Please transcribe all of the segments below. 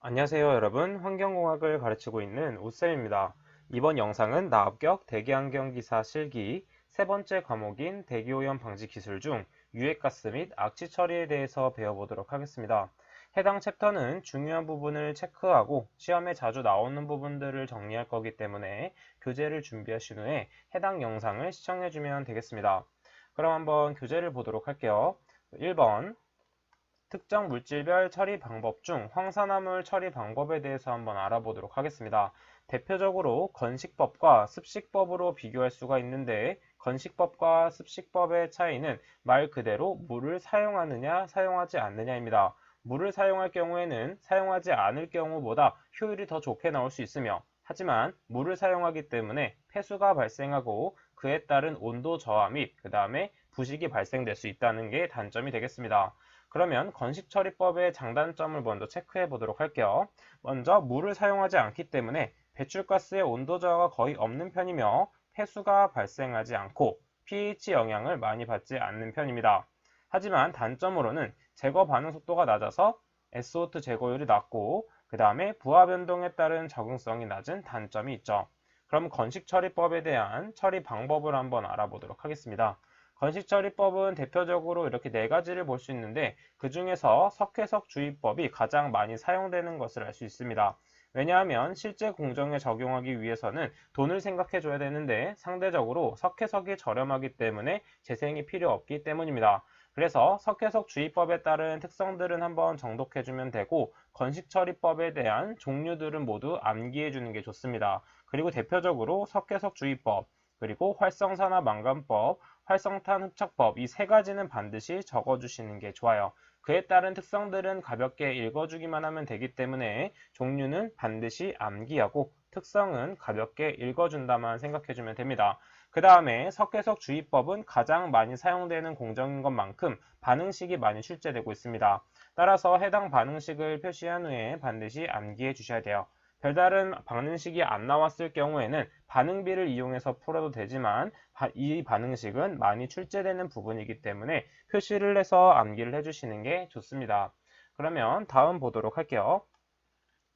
안녕하세요 여러분, 환경공학을 가르치고 있는 우쌤입니다. 이번 영상은 나합격 대기환경기사 실기 세 번째 과목인 대기오염 방지 기술 중 유해가스 및 악취 처리에 대해서 배워보도록 하겠습니다. 해당 챕터는 중요한 부분을 체크하고 시험에 자주 나오는 부분들을 정리할 거기 때문에 교재를 준비하신 후에 해당 영상을 시청해주면 되겠습니다. 그럼 한번 교재를 보도록 할게요. 1번 특정 물질별 처리 방법 중 황산화물 처리 방법에 대해서 한번 알아보도록 하겠습니다. 대표적으로 건식법과 습식법으로 비교할 수가 있는데 건식법과 습식법의 차이는 말 그대로 물을 사용하느냐 사용하지 않느냐입니다. 물을 사용할 경우에는 사용하지 않을 경우보다 효율이 더 좋게 나올 수 있으며 하지만 물을 사용하기 때문에 폐수가 발생하고 그에 따른 온도 저하 및 그 다음에 부식이 발생될 수 있다는 게 단점이 되겠습니다. 그러면 건식처리법의 장단점을 먼저 체크해 보도록 할게요. 먼저 물을 사용하지 않기 때문에 배출가스의 온도 저하가 거의 없는 편이며 폐수가 발생하지 않고 pH 영향을 많이 받지 않는 편입니다. 하지만 단점으로는 제거 반응 속도가 낮아서 SO2 제거율이 낮고 그 다음에 부하 변동에 따른 적응성이 낮은 단점이 있죠. 그럼 건식처리법에 대한 처리 방법을 한번 알아보도록 하겠습니다. 건식처리법은 대표적으로 이렇게 네 가지를 볼 수 있는데 그 중에서 석회석 주의법이 가장 많이 사용되는 것을 알 수 있습니다. 왜냐하면 실제 공정에 적용하기 위해서는 돈을 생각해 줘야 되는데 상대적으로 석회석이 저렴하기 때문에 재생이 필요 없기 때문입니다. 그래서 석회석 주의법에 따른 특성들은 한번 정독해 주면 되고 건식처리법에 대한 종류들은 모두 암기해 주는 게 좋습니다. 그리고 대표적으로 석회석 주의법, 그리고 활성산화 망간법, 활성탄 흡착법 이 세 가지는 반드시 적어주시는 게 좋아요. 그에 따른 특성들은 가볍게 읽어주기만 하면 되기 때문에 종류는 반드시 암기하고 특성은 가볍게 읽어준다만 생각해주면 됩니다. 그 다음에 석회석 주의법은 가장 많이 사용되는 공정인 것만큼 반응식이 많이 출제되고 있습니다. 따라서 해당 반응식을 표시한 후에 반드시 암기해 주셔야 돼요. 별다른 반응식이 안 나왔을 경우에는 반응비를 이용해서 풀어도 되지만 이 반응식은 많이 출제되는 부분이기 때문에 표시를 해서 암기를 해주시는 게 좋습니다. 그러면 다음 보도록 할게요.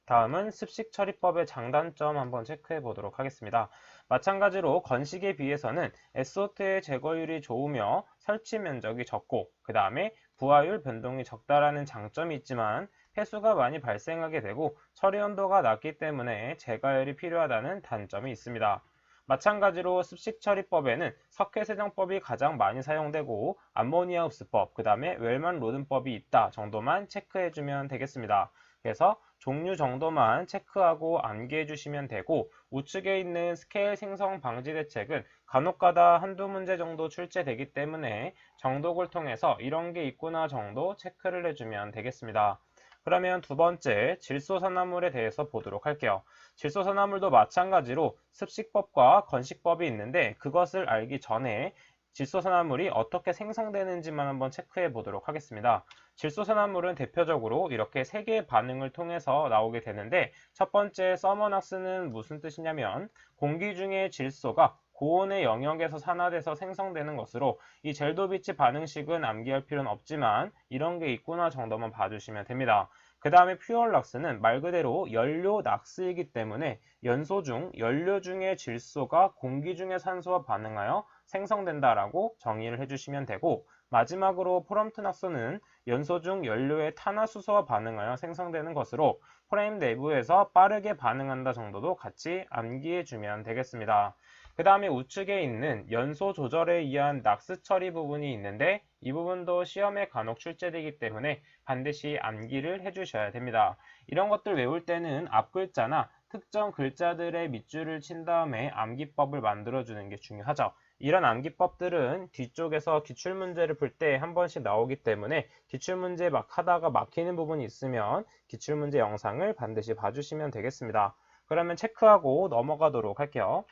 다음은 습식처리법의 장단점 한번 체크해 보도록 하겠습니다. 마찬가지로 건식에 비해서는 SO2의 제거율이 좋으며 설치 면적이 적고 그 다음에 부하율 변동이 적다라는 장점이 있지만 폐수가 많이 발생하게 되고 처리 온도가 낮기 때문에 재가열이 필요하다는 단점이 있습니다. 마찬가지로 습식처리법에는 석회세정법이 가장 많이 사용되고 암모니아 흡수법, 그 다음에 웰만 로든법이 있다 정도만 체크해주면 되겠습니다. 그래서 종류 정도만 체크하고 암기해 주시면 되고 우측에 있는 스케일 생성 방지 대책은 간혹가다 한두 문제 정도 출제되기 때문에 정독을 통해서 이런 게 있구나 정도 체크를 해주면 되겠습니다. 그러면 두 번째 질소산화물에 대해서 보도록 할게요. 질소산화물도 마찬가지로 습식법과 건식법이 있는데 그것을 알기 전에 질소산화물이 어떻게 생성되는지만 한번 체크해 보도록 하겠습니다. 질소산화물은 대표적으로 이렇게 세 개의 반응을 통해서 나오게 되는데 첫 번째 서머낙스는 무슨 뜻이냐면 공기 중에 질소가 고온의 영역에서 산화돼서 생성되는 것으로 이 젤도비치 반응식은 암기할 필요는 없지만 이런 게 있구나 정도만 봐주시면 됩니다. 그 다음에 퓨얼락스는 말 그대로 연료 낙스이기 때문에 연소 중 연료 중의 질소가 공기 중의 산소와 반응하여 생성된다라고 정의를 해주시면 되고 마지막으로 프롬트낙스는 연소 중 연료의 탄화수소와 반응하여 생성되는 것으로 프레임 내부에서 빠르게 반응한다 정도도 같이 암기해 주면 되겠습니다. 그 다음에 우측에 있는 연소 조절에 의한 낙스 처리 부분이 있는데 이 부분도 시험에 간혹 출제되기 때문에 반드시 암기를 해주셔야 됩니다. 이런 것들 외울 때는 앞글자나 특정 글자들의 밑줄을 친 다음에 암기법을 만들어주는 게 중요하죠. 이런 암기법들은 뒤쪽에서 기출문제를 풀 때 한 번씩 나오기 때문에 기출문제 막 하다가 막히는 부분이 있으면 기출문제 영상을 반드시 봐주시면 되겠습니다. 그러면 체크하고 넘어가도록 할게요.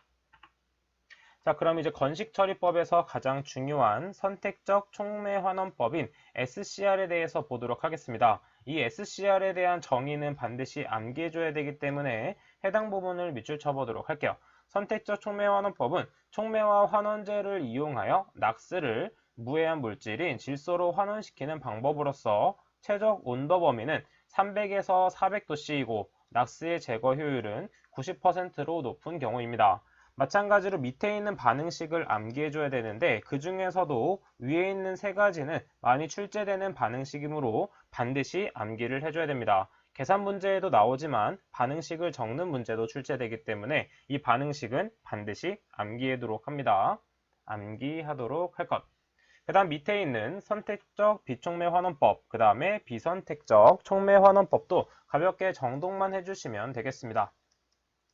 자, 그럼 이제 건식처리법에서 가장 중요한 선택적 촉매환원법인 SCR에 대해서 보도록 하겠습니다. 이 SCR에 대한 정의는 반드시 암기해줘야 되기 때문에 해당 부분을 밑줄 쳐보도록 할게요. 선택적 촉매환원법은 촉매와 환원제를 이용하여 낙스를 무해한 물질인 질소로 환원시키는 방법으로서 최적 온도 범위는 300에서 400도씨이고 낙스의 제거 효율은 90%로 높은 경우입니다. 마찬가지로 밑에 있는 반응식을 암기해줘야 되는데 그 중에서도 위에 있는 세 가지는 많이 출제되는 반응식이므로 반드시 암기를 해줘야 됩니다. 계산 문제에도 나오지만 반응식을 적는 문제도 출제되기 때문에 이 반응식은 반드시 암기하도록 합니다. 암기하도록 할 것. 그 다음 밑에 있는 선택적 비촉매 환원법, 그 다음에 비선택적 촉매 환원법도 가볍게 정독만 해주시면 되겠습니다.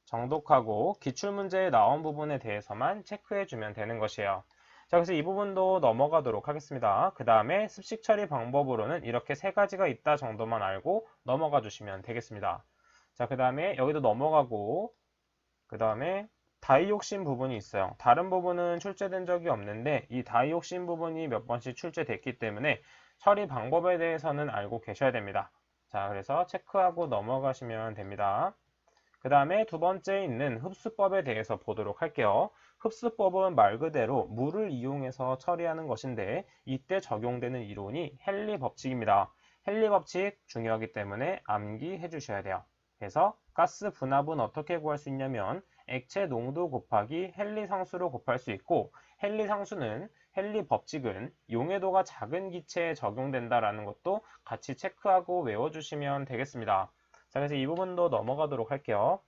정독하고 기출문제에 나온 부분에 대해서만 체크해주면 되는 것이에요. 자, 그래서 이 부분도 넘어가도록 하겠습니다. 그 다음에 습식 처리 방법으로는 이렇게 세 가지가 있다 정도만 알고 넘어가 주시면 되겠습니다. 자, 그 다음에 여기도 넘어가고, 그 다음에 다이옥신 부분이 있어요. 다른 부분은 출제된 적이 없는데 이 다이옥신 부분이 몇 번씩 출제됐기 때문에 처리 방법에 대해서는 알고 계셔야 됩니다. 자, 그래서 체크하고 넘어가시면 됩니다. 그 다음에 두 번째 있는 흡수법에 대해서 보도록 할게요. 흡수법은 말 그대로 물을 이용해서 처리하는 것인데 이때 적용되는 이론이 헨리 법칙입니다. 헨리 법칙 중요하기 때문에 암기해 주셔야 돼요. 그래서 가스 분압은 어떻게 구할 수 있냐면 액체 농도 곱하기 헨리 상수로 곱할 수 있고 헨리 법칙은 용해도가 작은 기체에 적용된다라는 것도 같이 체크하고 외워주시면 되겠습니다. 자, 그래서 이 부분도 넘어가도록 할게요.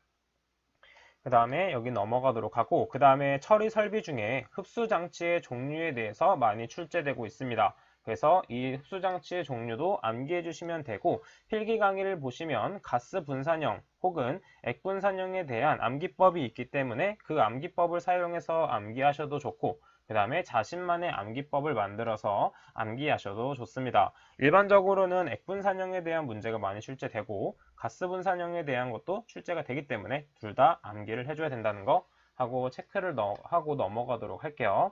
그 다음에 여기 넘어가도록 하고 그 다음에 처리 설비 중에 흡수장치의 종류에 대해서 많이 출제되고 있습니다. 그래서 이 흡수장치의 종류도 암기해 주시면 되고 필기 강의를 보시면 가스 분산형 혹은 액 분산형에 대한 암기법이 있기 때문에 그 암기법을 사용해서 암기하셔도 좋고 그 다음에 자신만의 암기법을 만들어서 암기하셔도 좋습니다. 일반적으로는 액 분산형에 대한 문제가 많이 출제되고 가스 분산형에 대한 것도 출제가 되기 때문에 둘 다 암기를 해줘야 된다는 거 하고 체크를 하고 넘어가도록 할게요.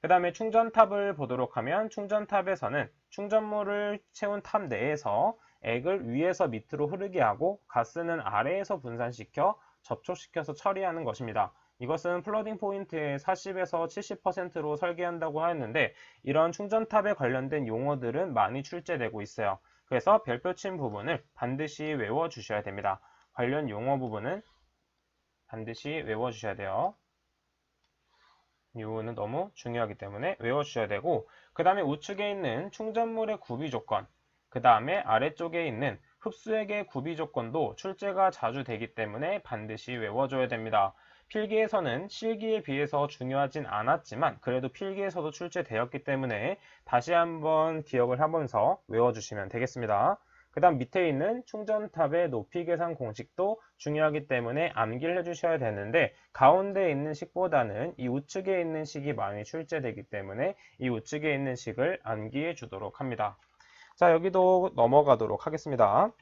그 다음에 충전탑을 보도록 하면 충전탑에서는 충전물을 채운 탑 내에서 액을 위에서 밑으로 흐르게 하고 가스는 아래에서 분산시켜 접촉시켜서 처리하는 것입니다. 이것은 플러딩 포인트의 40에서 70%로 설계한다고 하였는데 이런 충전탑에 관련된 용어들은 많이 출제되고 있어요. 그래서 별표친 부분을 반드시 외워주셔야 됩니다. 관련 용어 부분은 반드시 외워주셔야 돼요. 이 부분은 너무 중요하기 때문에 외워주셔야 되고 그 다음에 우측에 있는 충전물의 구비 조건, 그 다음에 아래쪽에 있는 흡수액의 구비 조건도 출제가 자주 되기 때문에 반드시 외워줘야 됩니다. 필기에서는 실기에 비해서 중요하진 않았지만 그래도 필기에서도 출제되었기 때문에 다시 한번 기억을 하면서 외워주시면 되겠습니다. 그 다음 밑에 있는 충전탑의 높이 계산 공식도 중요하기 때문에 암기를 해주셔야 되는데 가운데 있는 식보다는 이 우측에 있는 식이 많이 출제되기 때문에 이 우측에 있는 식을 암기해 주도록 합니다. 자, 여기도 넘어가도록 하겠습니다.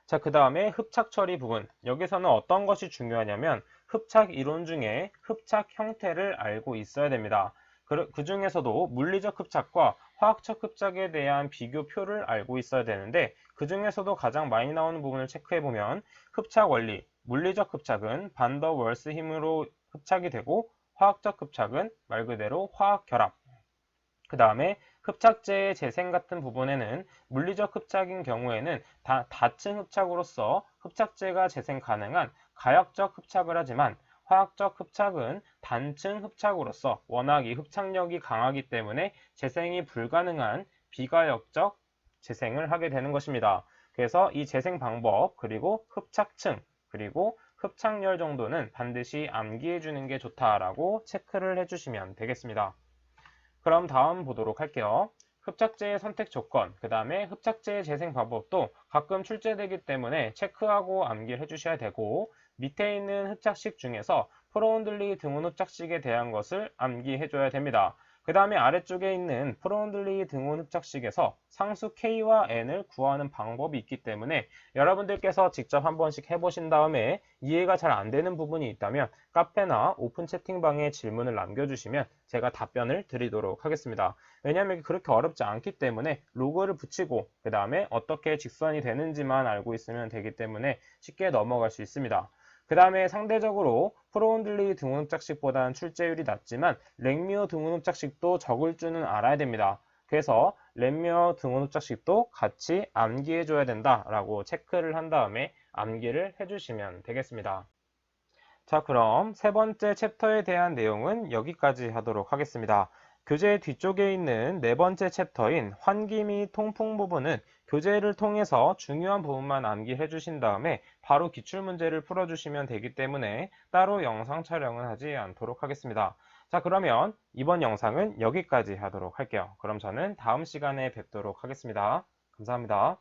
자, 그 다음에 흡착 처리 부분. 여기서는 어떤 것이 중요하냐면 흡착 이론 중에 흡착 형태를 알고 있어야 됩니다. 그 중에서도 물리적 흡착과 화학적 흡착에 대한 비교표를 알고 있어야 되는데 그 중에서도 가장 많이 나오는 부분을 체크해보면 흡착 원리, 물리적 흡착은 반더 월스 힘으로 흡착이 되고 화학적 흡착은 말 그대로 화학 결합. 그 다음에 흡착제의 재생 같은 부분에는 물리적 흡착인 경우에는 다층 흡착으로서 흡착제가 재생 가능한 가역적 흡착을 하지만 화학적 흡착은 단층 흡착으로서 워낙 이 흡착력이 강하기 때문에 재생이 불가능한 비가역적 재생을 하게 되는 것입니다. 그래서 이 재생 방법 그리고 흡착층 그리고 흡착열 정도는 반드시 암기해 주는 게 좋다라고 체크를 해주시면 되겠습니다. 그럼 다음 보도록 할게요. 흡착제의 선택 조건, 그 다음에 흡착제의 재생 방법도 가끔 출제되기 때문에 체크하고 암기를 해주셔야 되고 밑에 있는 흡착식 중에서 프로온들리 등온 흡착식에 대한 것을 암기해줘야 됩니다. 그 다음에 아래쪽에 있는 프로온들리 등온 흡착식에서 상수 K와 N을 구하는 방법이 있기 때문에 여러분들께서 직접 한 번씩 해보신 다음에 이해가 잘 안 되는 부분이 있다면 카페나 오픈 채팅방에 질문을 남겨주시면 제가 답변을 드리도록 하겠습니다. 왜냐하면 그렇게 어렵지 않기 때문에 로그를 붙이고 그 다음에 어떻게 직선이 되는지만 알고 있으면 되기 때문에 쉽게 넘어갈 수 있습니다. 그 다음에 상대적으로 프로온들리 등온흡착식보다는 출제율이 낮지만 랭미오 등온흡착식도 적을 줄은 알아야 됩니다. 그래서 렛며 등원 흡작식도 같이 암기해 줘야 된다라고 체크를 한 다음에 암기를 해주시면 되겠습니다. 자, 그럼 세 번째 챕터에 대한 내용은 여기까지 하도록 하겠습니다. 교재 뒤쪽에 있는 네 번째 챕터인 환기 및 통풍 부분은 교재를 통해서 중요한 부분만 암기해 주신 다음에 바로 기출문제를 풀어주시면 되기 때문에 따로 영상 촬영은 하지 않도록 하겠습니다. 자, 그러면 이번 영상은 여기까지 하도록 할게요. 그럼 저는 다음 시간에 뵙도록 하겠습니다. 감사합니다.